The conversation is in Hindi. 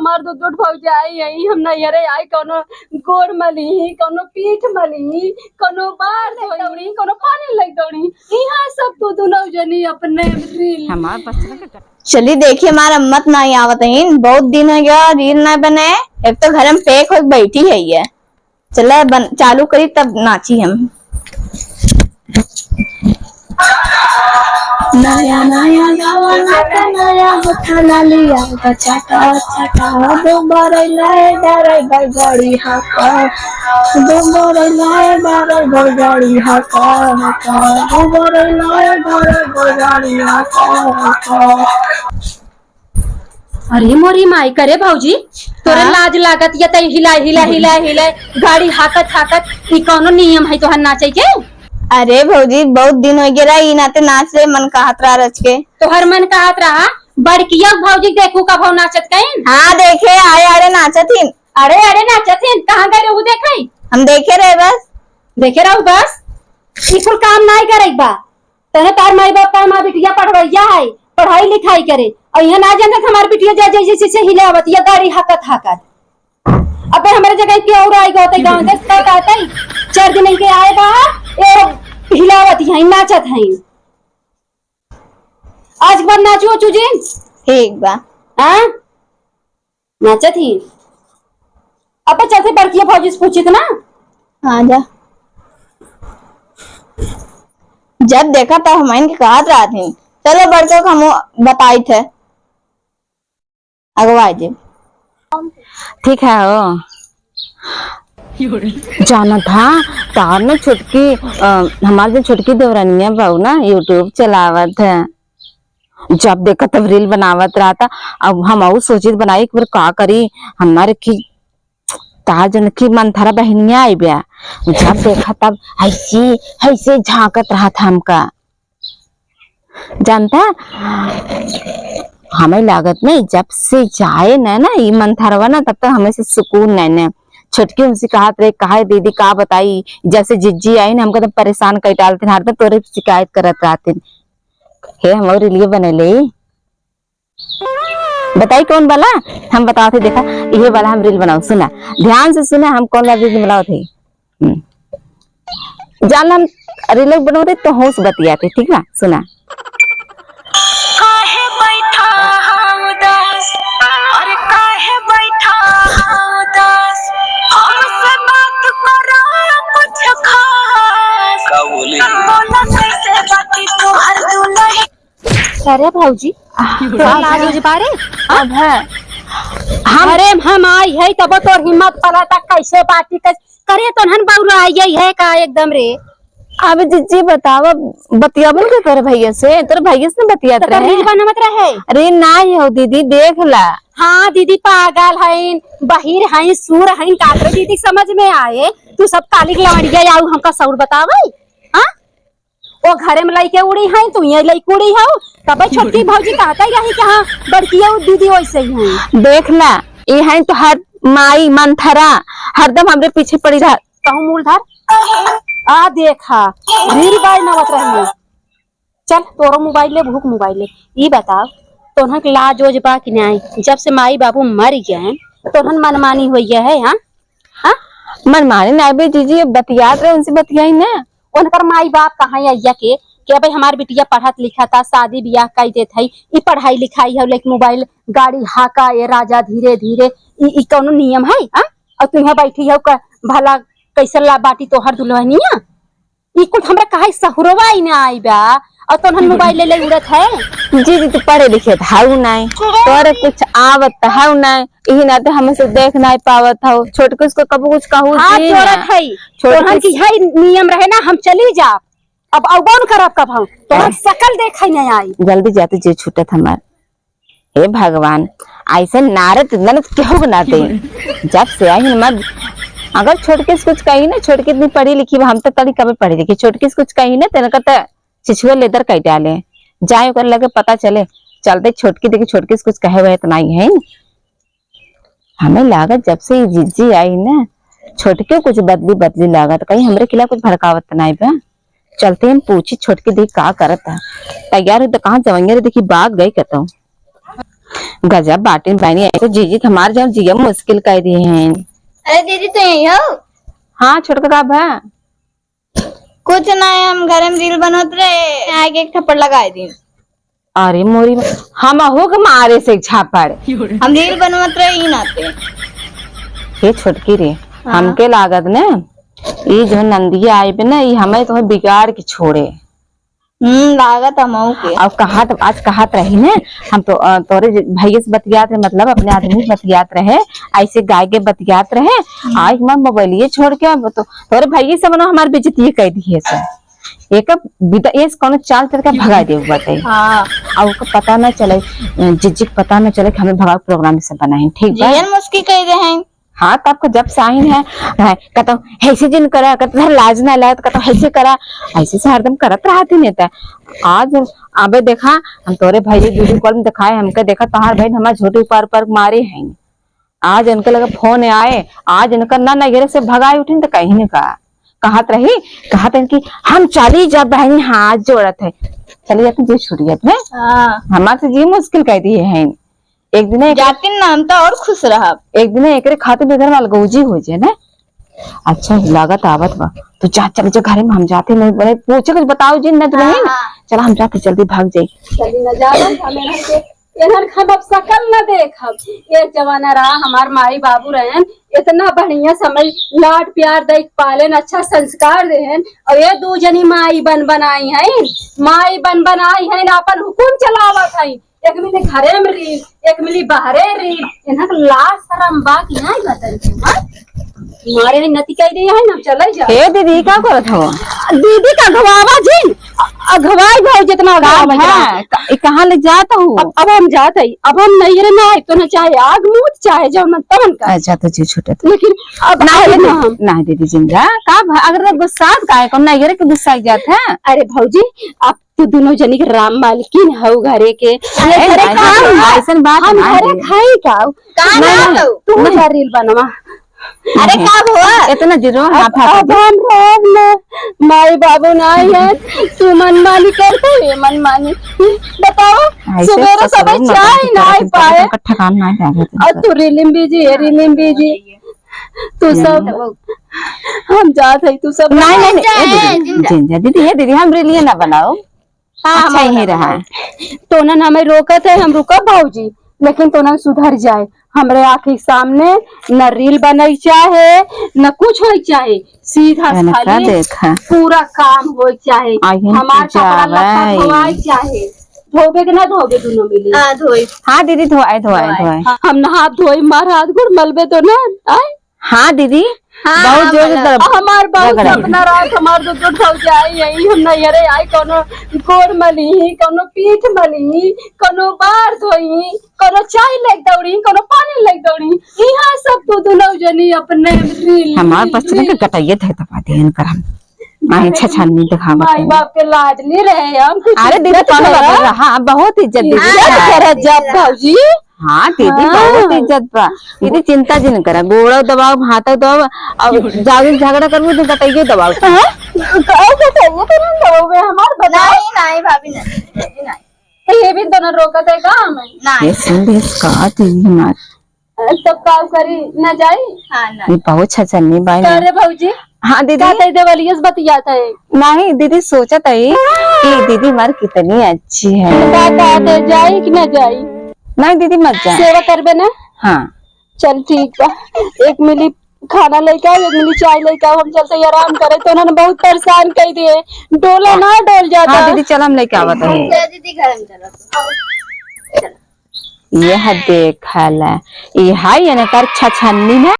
हमार तो दूध भौज आई आई हम नैहरे आई कोनो गोड़ मली कोनो पीठ मली कोनो बार दौड़ी कोनो पानी लग दौड़ी यहाँ सब तो दोनों जनी अपने हमार बच्चा चलिए देखिए हमारा अम्मत नहीं आवत है, बहुत दिन हो गया रील ना बने। एक तो घर में पैक हो बैठी है ये, चला चालू करी तब नाची हम। नया नया नया होठा लिया बचाटा छटा दो बारे लाए डारे गड़गड़ी हाका दो बारे लाए डारे गड़गड़ी हाका हाका दो बारे लाए डारे गड़गड़ी हाका। अरे मोरी माई करे भौजी तोरे लाज लागत या तई हिलाए हिलाए हिलाए हिलाए गाड़ी हाकत हाकत ई कोनो नियम है तोहर नाचे के? अरे भौजी बहुत दिन हो गया ई नाते नाच रे मन कहत रहा रच के। तोहर मन कहत रहा बड़किया भौजी देखू का भाव नाचत कहीं? हाँ देखे आए अरे नाचत हिन। अरे अरे नाचत हिन कहां गए रहू देखई? हम देखे रहे बस। देखे रहू बस? ई कुल काम नहीं करे बा। तने तार माई बाप का मां बिटिया पढ़वैया है, पढ़ाई लिखाई करे और यहाँ ना जानत हमार बिटिया जा जैसे से हिलावत या गाड़ी हाकत हाकत। अबे हमारे जगह के और आई गए गांव देश का कहतई 4 दिन के आए बा ए हिलावत है नाचत है। आज बार नाचो चुजिन ठीक बा। हां नाचत ही। अब चलते बड़किया भौजी से पूछित ना। हाँ जा। जब देखा तब हम इनके कहत रहा थी चलो बड़कों को हम बताई थे अगवा जी। ठीक है ओ जाना था तार ना छुटकी हमारे जो छुटकी देवरानिया बहू ना यूट्यूब चलावत है, जब देखा तब रील बनावत रहा था। अब हम सोचित बनाई एक बार का करी हमारे की तार जन की मन थारा बहनिया आई बिया, जब देखा तब ऐसी ऐसे झांकत रहा था हमका। जानता हमें लागत नहीं जब से जाए ना ये मन थारवा ना तब तक हमें से सुकून नहीं। छुटकी उनसे कहा कहा दीदी का बताई जैसे जिज्जी आई ना हमको तो परेशान कर डालते हर तोरे शिकायत करत रहते हे हमारे लिए बने ले। बताई कौन वाला हम बताते देखा ये वाला हम रील बनाओ सुना ध्यान से सुना हम कौन वाला रील बनाओ थे। जान हम रील बनाते तो होश बतियाते ठीक ना सुना। अरे भौजी लाज पारे अब है अरे हम आई है तब तोर हिम्मत पला तक कैसे बाती करे तो हन बौरा आई है का एकदम रे। अब जिज्जी बतावा बतिया बोल के तेरे भैया से तेरे भैया से बतिया तो रील बनवत रहे। अरे ना हो दीदी देख ला। हाँ दीदी पागल है बहिर है सूर है का दीदी समझ में आए तू सब काली लवड़िया आऊ हमका सौर बतावे। हाँ वो घरे में लइके उड़ी है तू ये लइक उड़ी है तब छोटी भौजी कहता है कि हाँ बड़किया दीदी वैसे ही है। देख ला ये है तो हर माई मंथरा हरदम हमरे पीछे पड़ी रहा कहूँ मूलधर आ देखा रील बाय नवत रही। चल तोरो मोबाइल ले भूख मोबाइल ले ये बताओ तोहन लाज ओज बा कि नहीं जब से माई बाबू मर गए हैं तोहन मनमानी हुई है। हाँ हाँ मनमानी नहीं बे जीजी बतियात रहे उनसे बतियाई ना उनकर माई बाप कहाँ आइया के क्या भाई हमार बिटिया पढ़त लिखा था शादी ब्याह कर देत है ई पढ़ाई लिखाई है लेकिन मोबाइल गाड़ी हाका ये राजा धीरे धीरे ई कौनो नियम है। हाँ और तू यहाँ बैठी है भला कैसे ला बाटी तोहर दुल्हनिया ई कुछ हमरा कहा सहुरवा ही ना आई बा और तोहन मोबाइल ले उड़त है। जी तू पढ़े लिखे हाउ नहीं तोरे कुछ आवत हाउ नहीं यही ना तो हमें से देख नहीं पावत हो छोट के उसको कबू कुछ कहू हां छोड़त है तोहन की है नियम रहे ना हम चली जा अब अवगुण करब कब हम तोहर शकल देखे नहीं आई जल्दी जाते जे छूटत हमार। हे भगवान ऐसे नारद ननद केहू बनाते जब से आई मत अगर छोटके से कुछ कही ना छोटके इतनी पढ़ी लिखी हम तो तड़ी कभी पढ़ी लिखी छोटके से कुछ कही ना तेरे का चिछुआ लेदर कह डाले जाए कर लगे पता चले चलते छोटकी देखी छोटकी से कुछ कहे हुए तो नहीं है। हमें लागत जब से जिज्जी आई ना छोटके कुछ बदली बदली लागत कहीं हमरे खिलाफ कुछ भड़कावत नहीं बा। चलते हम पूछी छोटके देख का करत है तैयार है तो कहाँ जवंगे देखी बाग गई कहता हूँ। गजब बाटी बहनी ऐसे जीजी हमारे जब जिया मुश्किल कर दिए हैं। अरे दीदी तो यही हो? हाँ छोटका कब है? कुछ ना है, हम घर में रील बनोत रहे, आगे एक थप्पड़ लगाए दी। अरे मोरी हम हो के मारे से छापड़ हम रील बनोत रहे ही नाते। ये छोटकी रे हमके लागत ने ये जो नंदिया आई पे ना ये हमें तो बिगाड़ के छोड़े। लागत हम के। अब आज कहात रही ने हम तो तोरे भैया से बतियात रहे, मतलब अपने आदमी से बतियात रहे, ऐसे गाय के बतियात रहे। आज मैं मोबाइल छोड़ के अब तो तोरे भैया से बनो हमारी बेइज्जती कर दी है सर। एक ये कौन चाल चल के भगा दे बताइए। हाँ अब उसको पता न चले, जिज्जिक पता न चले कि हमें भगा प्रोग्राम से बना है। ठीक है मुश्किल कह रहे हैं। हाँ तब को जब साइन है कहता ऐसे जिन करा, कहता लाज ना लाया, कहता ऐसे करा, ऐसे से हरदम करत रहती नहीं था। आज अबे देखा हम तोरे भाई वीडियो कॉल में दिखाए, हमके देखा तहार भाई हमारे झोटे ऊपर मारे हैं। आज इनके लगा फोन आए, आज इनका ना नगरे से भगाए उठे तो कहीं नहीं कहत रही कि हम चली जब बहनी हाथ जोड़त है चली जाती जी छुड़ियत में। हमारे से जी मुश्किल कह दिए हैं। एक दिन जाती नाम तो और खुश रहा। एक दिन एक खाते बेघर वाल गौजी हो जाए ना। अच्छा लागत आवत बा तो जा चल जो घर में हम जाते नहीं बने पूछे कुछ बताओ जी न तो नहीं ना चल हम जाते जल्दी भाग जाए। चली न जा एनर खब सकल न देखब। ये जमाना रहा हमार माई बाबू रहन इतना बढ़िया समझ लाड प्यार देख पालन अच्छा संस्कार देहन और ये दू जनी माई बन बनाई है, माई बन बनाई है अपन हुकुम चलावत है। एक मिली घरे में रील, एक मिली बाहरे रील, इन्हा लाज शरम बा कि नहीं बतन मारे है नती कह दिया है ना चले जा। ए दीदी का करत हो? दीदी का घवावा जी अघवाई भाव जितना है कहाँ ले जाता हूँ। अब हम जाते ही, अब हम नहीं रे ना तो ना चाहे आग मूत चाहे जो मन तमन का। अच्छा तो जी छूटे लेकिन अब ना दीदी जिंदा का अगर गुस्सा का है कौन नहीं के गुस्सा जात है। अरे भौजी अब तो दोनों जनी के राम मालकिन हो घरे के ऐसन बात हम घरे खाई का तू रील बनवा। अरे कब हुआ इतना जरूर अब हम माई बाबू नहीं है तू मनमानी करते है मनमानी बताओ सवेरे सब चाय नहीं पाए और तू रीलिम बीजी तू सब हम जात है तू सब नहीं दीदी ये दीदी हम रीलिए ना बनाओ। अच्छा ही रहा तो ना हमें रोकत है हम रुका भाऊजी लेकिन तो ना सुधर जाए हमरे आँख के सामने न रील बनाई चाहे न कुछ हो चाहे सीधा देखा पूरा काम हो चाहे हमारे चाहे धोबे के ना धोबे दोनों मिली। धोए हाँ दीदी धोए हम नहा धोए मार हाथ गुड़ मलबे तो ना आए। हाँ दीदी बहुत जोर से हमार बहुत सपना रात हमार दूध हो जाए यही हम नहरे आई कोनो गोर मली कोनो पीठ मली कोनो बार धोई कोनो चाय लेक दौड़ी कोनो पानी लेक दौड़ी यहाँ सब तो दोनों जनी अपने हमारे बच्चे के कटाइए थे तब देन कर हम माई छछनी दिखा माई बाप के लाडली रहे हम। अरे दीदी कौन हाँ बहुत इज्जत दीदी जब भाजी। हाँ दीदी बहुत इज्जत बा दीदी चिंता जी न करा गोड़ा दबाओ हाथ दबाओ अब जागे झगड़ा करबो तो कटाइए दबाओ नहीं भाभी नहीं ये भी दोनों रोकत है काम ये संदेश का दीदी हमार तब काम करी न जाई। हाँ ना ये बहुत छछनी बाई अरे भाऊजी हाँ दीदी देवलियस बतियाता है नहीं दीदी सोचा था कि दीदी हमारी कितनी अच्छी है दे जाई कि न जाई। नहीं दीदी मत जा सेवा करबे ना। हाँ चल ठीक बा एक मिली खाना लेके आओ एक मिली चाय लेके आओ हम चलते आराम करे तो उन्होंने बहुत परेशान कर दिए डोला ना डोल जाता। हाँ दीदी चल हम लेके आवत है दीदी घर में चलो यह देखा ला ये हाई छछनी में